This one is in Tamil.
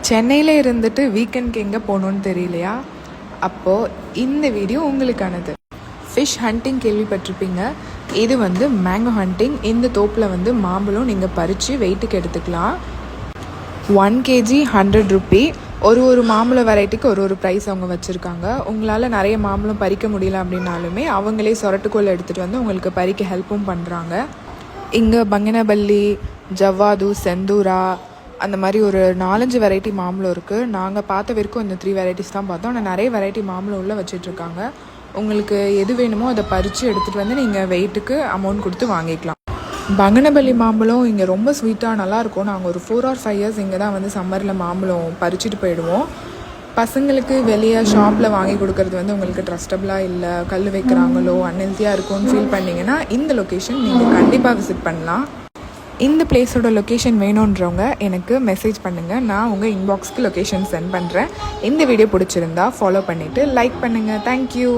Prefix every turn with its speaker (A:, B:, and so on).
A: சென்னையில் இருந்துட்டு வீக்கெண்ட்க்கு எங்கே போகணுன்னு தெரியலையா? அப்போது இந்த வீடியோ உங்களுக்கானது. ஃபிஷ் ஹண்டிங் கேள்விப்பட்டிருப்பீங்க. இது மேங்கோ ஹண்டிங். இந்த தோப்பில் மாம்பழம் நீங்கள் பறித்து வெயிட்டுக்கு எடுத்துக்கலாம். 1 kg 100 ரூபி. ஒரு மாம்பழ வெரைட்டிக்கு ஒரு ப்ரைஸ் அவங்க வச்சுருக்காங்க. உங்களால் நிறைய மாம்பழம் பறிக்க முடியல அப்படின்னாலுமே அவங்களே சொரட்டுக்கோல் எடுத்துகிட்டு உங்களுக்கு பறிக்க ஹெல்ப்பும் பண்ணுறாங்க. இங்கே பங்கனபல்லி, ஜவ்வாது, செந்தூரா அந்த மாதிரி ஒரு 4-5 வெரைட்டி மாம்பழம் இருக்குது. நாங்கள் பார்த்த வரைக்கும் இந்த 3 வெரைட்டிஸ் தான் பார்த்தோம். ஆனால் நிறைய வெரைட்டி மாம்பழம் உள்ளே வச்சிட்ருக்காங்க. உங்களுக்கு எது வேணுமோ அதை பறித்து எடுத்துகிட்டு நீங்கள் வெயிட்டுக்கு அமௌண்ட் கொடுத்து வாங்கிக்கலாம். பங்கனபல்லி மாம்பழம் இங்கே ரொம்ப ஸ்வீட்டாக நல்லாயிருக்கும். நாங்கள் ஒரு 4 or 5 years இங்கே தான் சம்மரில் மாம்பழம் பறிச்சுட்டு போயிடுவோம். பசங்களுக்கு வெளியே ஷாப்பில் வாங்கி கொடுக்கறது உங்களுக்கு ட்ரஸ்டபுளாக இல்லை, கல் வைக்கிறாங்களோ அன்ஹெல்த்தியாக இருக்கும்னு ஃபீல் பண்ணிங்கன்னா இந்த லொக்கேஷன் நீங்கள் கண்டிப்பாக விசிட் பண்ணலாம். இந்த பிளேஸோட லொக்கேஷன் வேணுன்றவங்க எனக்கு மெசேஜ் பண்ணுங்கள். நான் உங்கள் இன்பாக்ஸ்க்கு லொக்கேஷன் சென்ட் பண்ணுறேன். இந்த வீடியோ பிடிச்சிருந்தா ஃபாலோ பண்ணிவிட்டு லைக் பண்ணுங்கள். தேங்க்யூ.